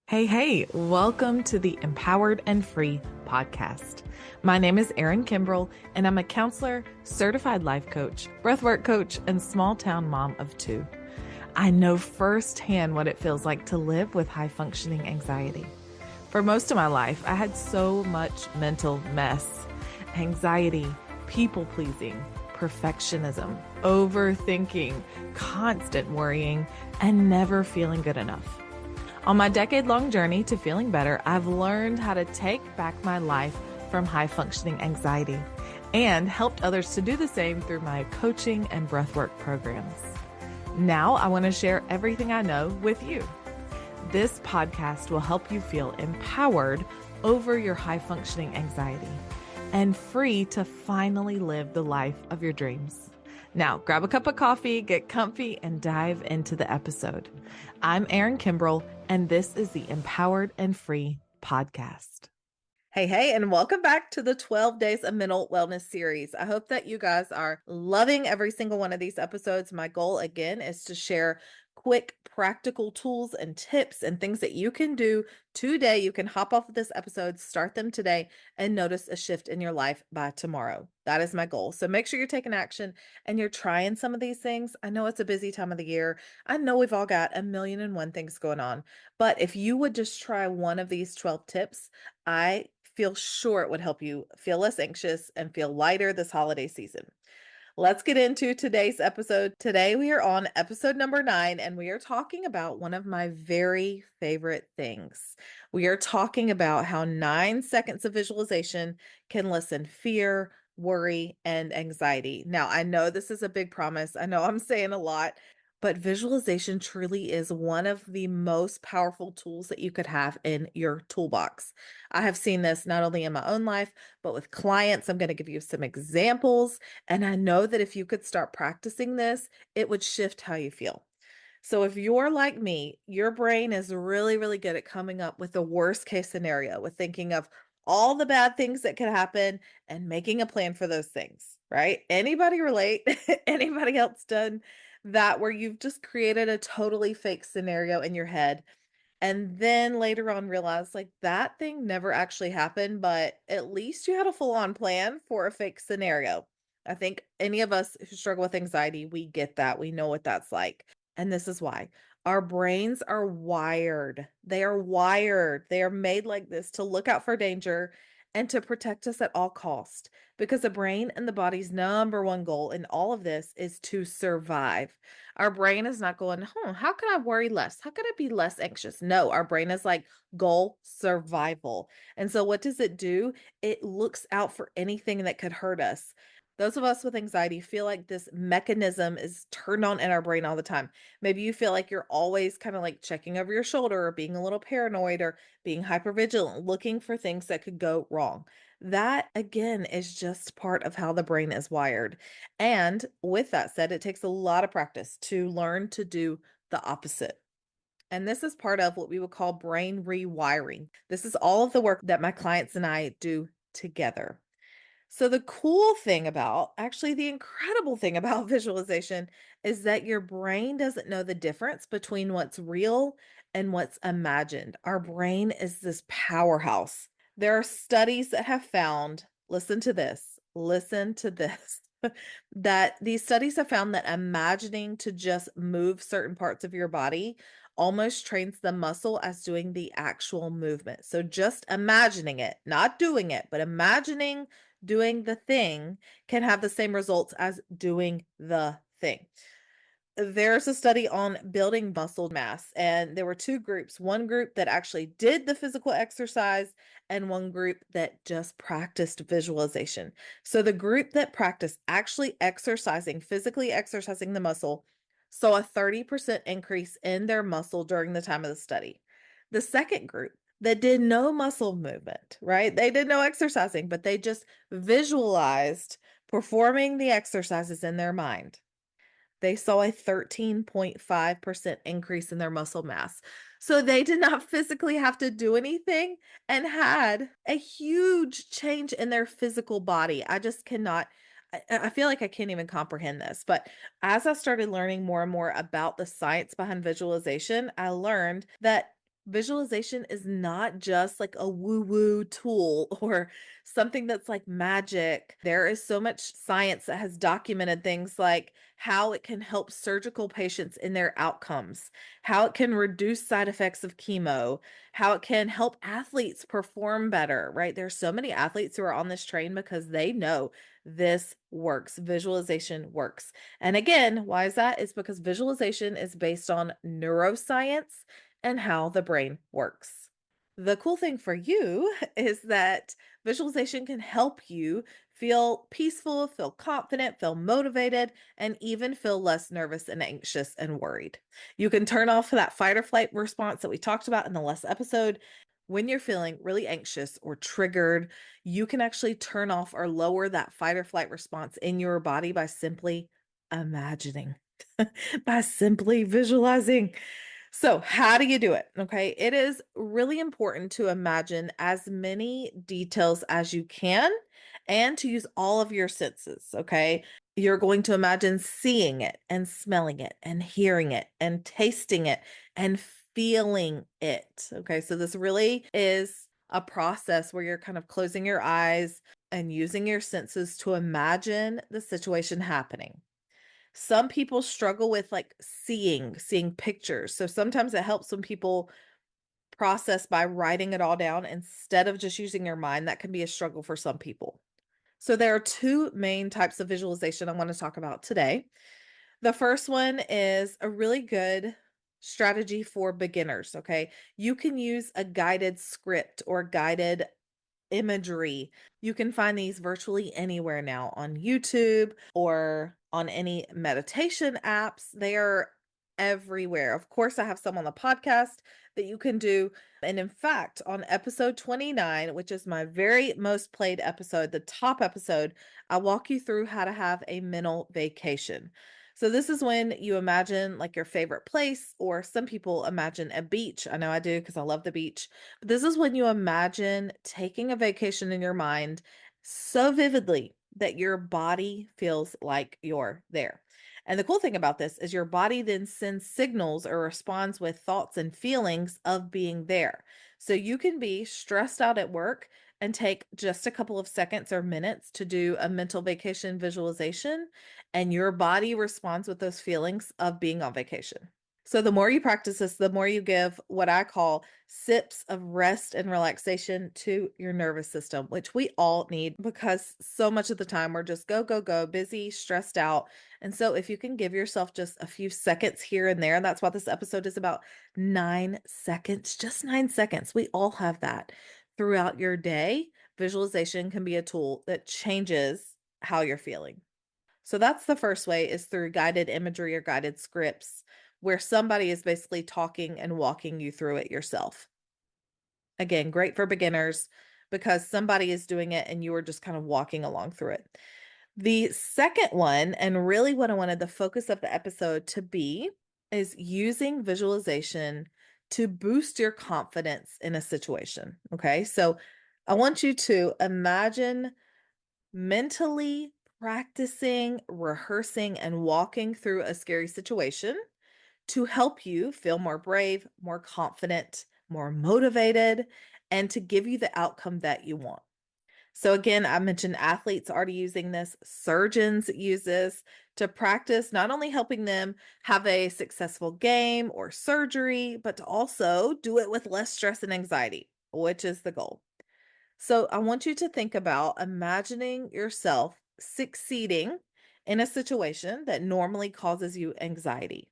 Hey, welcome to the Empowered and Free podcast. My name is Erin Kimbrell, and I'm a counselor, certified life coach, breathwork coach, and small town mom of two. I know firsthand what it feels like to live with high functioning anxiety. For most of my life, I had so much mental mess, anxiety, people pleasing, perfectionism, overthinking, constant worrying, and never feeling good enough. On my decade-long journey to feeling better, I've learned how to take back my life from high-functioning anxiety and helped others to do the same through my coaching and breathwork programs. Now I want to share everything I know with you. This podcast will help you feel empowered over your high-functioning anxiety and free to finally live the life of your dreams. Now, grab a cup of coffee, get comfy, and dive into the episode. I'm Erin Kimbrell, and this is the Empowered and Free podcast. Hey, and welcome back to the 12 Days of Mental Wellness series. I hope that you guys are loving every single one of these episodes. My goal, again, is to share quick, practical tools and tips and things that you can do today. You can hop off of this episode, start them today, and notice a shift in your life by tomorrow. That is my goal. So make sure you're taking action and you're trying some of these things. I know it's a busy time of the year. I know we've all got a million and one things going on. But if you would just try one of these 12 tips, I feel sure it would help you feel less anxious and feel lighter this holiday season. Let's get into today's episode. Today we are on episode number 9, and we are talking about one of my very favorite things. We are talking about how 9 seconds of visualization can lessen fear, worry, and anxiety. Now, I know this is a big promise. I know I'm saying a lot, but visualization truly is one of the most powerful tools that you could have in your toolbox. I have seen this not only in my own life, but with clients. I'm going to give you some examples. And I know that if you could start practicing this, it would shift how you feel. So if you're like me, your brain is really, really good at coming up with the worst case scenario, with thinking of all the bad things that could happen and making a plan for those things, right? Anybody relate? Anybody else done that where you've just created a totally fake scenario in your head and then later on realize like that thing never actually happened, but at least you had a full-on plan for a fake scenario. I think any of us who struggle with anxiety, we get that. We know what that's like. And this is why our brains are wired. They are wired. They are made like this to look out for danger and to protect us at all cost. Because the brain and the body's number one goal in all of this is to survive. Our brain is not going, how can I worry less? How can I be less anxious? No, our brain is like goal survival. And so what does it do? It looks out for anything that could hurt us. Those of us with anxiety feel like this mechanism is turned on in our brain all the time. Maybe you feel like you're always kind of like checking over your shoulder or being a little paranoid or being hypervigilant, looking for things that could go wrong. That again is just part of how the brain is wired. And with that said, it takes a lot of practice to learn to do the opposite. And this is part of what we would call brain rewiring. This is all of the work that my clients and I do together. So, the cool thing about, actually, the incredible thing about visualization is that your brain doesn't know the difference between what's real and what's imagined. Our brain is this powerhouse. There are studies that have found, listen to this, that these studies have found that imagining to just move certain parts of your body almost trains the muscle as doing the actual movement. So, just imagining it, not doing it, but imagining doing the thing can have the same results as doing the thing. There's a study on building muscle mass, and there were two groups, one group that actually did the physical exercise and one group that just practiced visualization. So the group that practiced actually exercising, physically exercising the muscle, saw a 30% increase in their muscle during the time of the study. The second group that did no muscle movement, right? They did no exercising, but they just visualized performing the exercises in their mind. They saw a 13.5% increase in their muscle mass. So they did not physically have to do anything and had a huge change in their physical body. I just cannot, I feel like I can't even comprehend this. But as I started learning more and more about the science behind visualization, I learned that Visualization is not just like a woo-woo tool or something that's like magic. There is so much science that has documented things like how it can help surgical patients in their outcomes, how it can reduce side effects of chemo, how it can help athletes perform better, right? There's so many athletes who are on this train because they know this works. Visualization works. And again, why is that? It's because visualization is based on neuroscience and how the brain works. The cool thing for you is that visualization can help you feel peaceful, feel confident, feel motivated, and even feel less nervous and anxious and worried. You can turn off that fight or flight response that we talked about in the last episode. When you're feeling really anxious or triggered, you can actually turn off or lower that fight or flight response in your body by simply imagining, by simply visualizing. So, how do you do it? Okay. It is really important to imagine as many details as you can and to use all of your senses. Okay. You're going to imagine seeing it and smelling it and hearing it and tasting it and feeling it. Okay. So, this really is a process where you're kind of closing your eyes and using your senses to imagine the situation happening. Some people struggle with like seeing pictures. So sometimes it helps when people process by writing it all down instead of just using your mind. That can be a struggle for some people. So there are two main types of visualization I want to talk about today. The first one is a really good strategy for beginners, okay? You can use a guided script or guided imagery. You can find these virtually anywhere now on YouTube or on any meditation apps. They are everywhere. Of course, I have some on the podcast that you can do. And in fact, on episode 29, which is my very most played episode, the top episode, I walk you through how to have a mental vacation. So this is when you imagine like your favorite place, or some people imagine a beach. I know I do because I love the beach. But this is when you imagine taking a vacation in your mind so vividly that your body feels like you're there. And the cool thing about this is your body then sends signals or responds with thoughts and feelings of being there. So you can be stressed out at work and take just a couple of seconds or minutes to do a mental vacation visualization, and your body responds with those feelings of being on vacation. So the more you practice this, the more you give what I call sips of rest and relaxation to your nervous system, which we all need because so much of the time we're just go, go, go, busy, stressed out. And so if you can give yourself just a few seconds here and there, and that's what this episode is about, 9 seconds, just 9 seconds. We all have that throughout your day. Visualization can be a tool that changes how you're feeling. So that's the first way, is through guided imagery or guided scripts where somebody is basically talking and walking you through it yourself. Again, great for beginners because somebody is doing it and you are just kind of walking along through it. The second one, and really what I wanted the focus of the episode to be, is using visualization to boost your confidence in a situation. Okay. So I want you to imagine mentally practicing, rehearsing, and walking through a scary situation to help you feel more brave, more confident, more motivated, and to give you the outcome that you want. So again, I mentioned athletes already using this, surgeons use this to practice, not only helping them have a successful game or surgery, but to also do it with less stress and anxiety, which is the goal. So I want you to think about imagining yourself succeeding in a situation that normally causes you anxiety.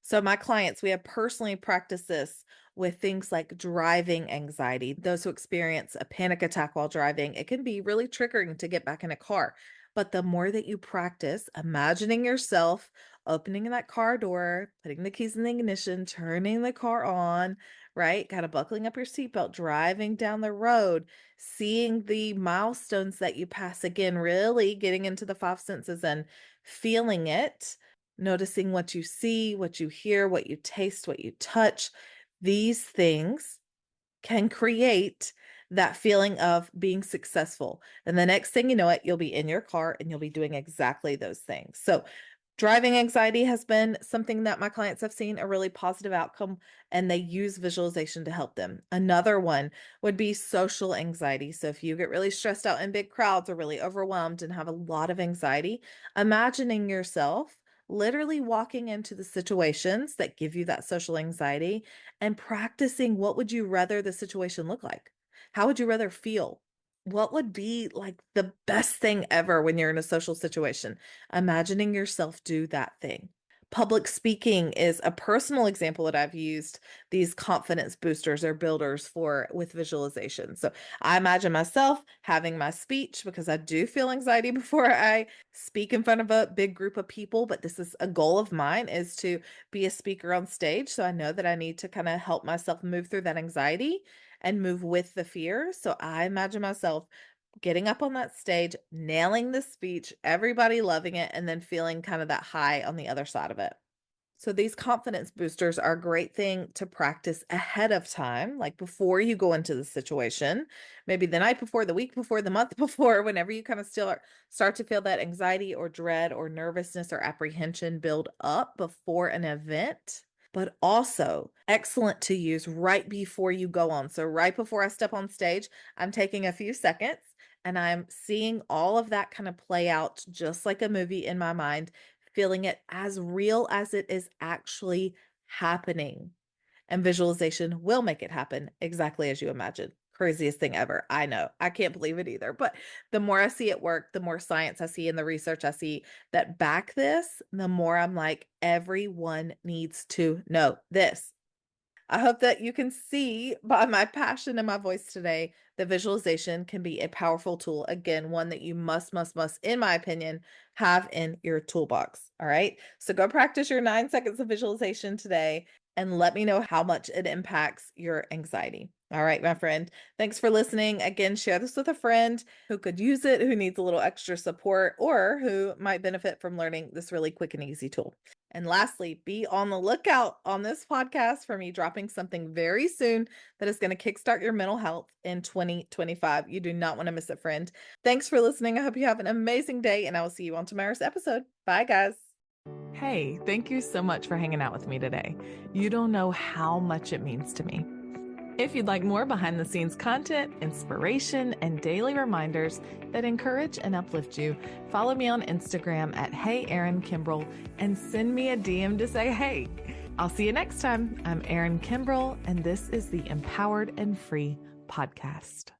So my clients, we have personally practiced this with things like driving anxiety. Those who experience a panic attack while driving, it can be really triggering to get back in a car. But the more that you practice imagining yourself opening that car door, putting the keys in the ignition, turning the car on, right? Kind of buckling up your seatbelt, driving down the road, seeing the milestones that you pass, again, really getting into the five senses and feeling it, noticing what you see, what you hear, what you taste, what you touch. These things can create that feeling of being successful. And the next thing you know it, you'll be in your car and you'll be doing exactly those things. So Driving anxiety has been something that my clients have seen a really positive outcome, and they use visualization to help them. Another one would be social anxiety. So, if you get really stressed out in big crowds or really overwhelmed and have a lot of anxiety, imagining yourself literally walking into the situations that give you that social anxiety and practicing what would you rather the situation look like? How would you rather feel? What would be like the best thing ever when you're in a social situation? Imagining yourself do that thing. Public speaking is a personal example that I've used these confidence boosters or builders for with visualization. So I imagine myself having my speech because I do feel anxiety before I speak in front of a big group of people, but this is a goal of mine is to be a speaker on stage. So I know that I need to kind of help myself move through that anxiety and move with the fear. So I imagine myself getting up on that stage, nailing the speech, everybody loving it, and then feeling kind of that high on the other side of it. So these confidence boosters are a great thing to practice ahead of time, like before you go into the situation, maybe the night before, the week before, the month before, whenever you kind of still start to feel that anxiety or dread or nervousness or apprehension build up before an event. But also excellent to use right before you go on. So, right before I step on stage, I'm taking a few seconds and I'm seeing all of that kind of play out just like a movie in my mind, feeling it as real as it is actually happening. And visualization will make it happen exactly as you imagine. Craziest thing ever. I know. I can't believe it either. But the more I see it work, the more science I see in the research I see that back this, the more I'm like, everyone needs to know this. I hope that you can see by my passion and my voice today that visualization can be a powerful tool. Again, one that you must, in my opinion, have in your toolbox. All right. So go practice your 9 seconds of visualization today and let me know how much it impacts your anxiety. All right, my friend. Thanks for listening. Again, share this with a friend who could use it, who needs a little extra support, or who might benefit from learning this really quick and easy tool. And lastly, be on the lookout on this podcast for me dropping something very soon that is going to kickstart your mental health in 2025. You do not want to miss it, friend. Thanks for listening. I hope you have an amazing day, and I will see you on tomorrow's episode. Bye, guys. Hey, thank you so much for hanging out with me today. You don't know how much it means to me. If you'd like more behind the scenes content, inspiration, and daily reminders that encourage and uplift you, follow me on Instagram at Hey Erin Kimbrell and send me a DM to say hey. I'll see you next time. I'm Erin Kimbrell, and this is the Empowered and Free podcast.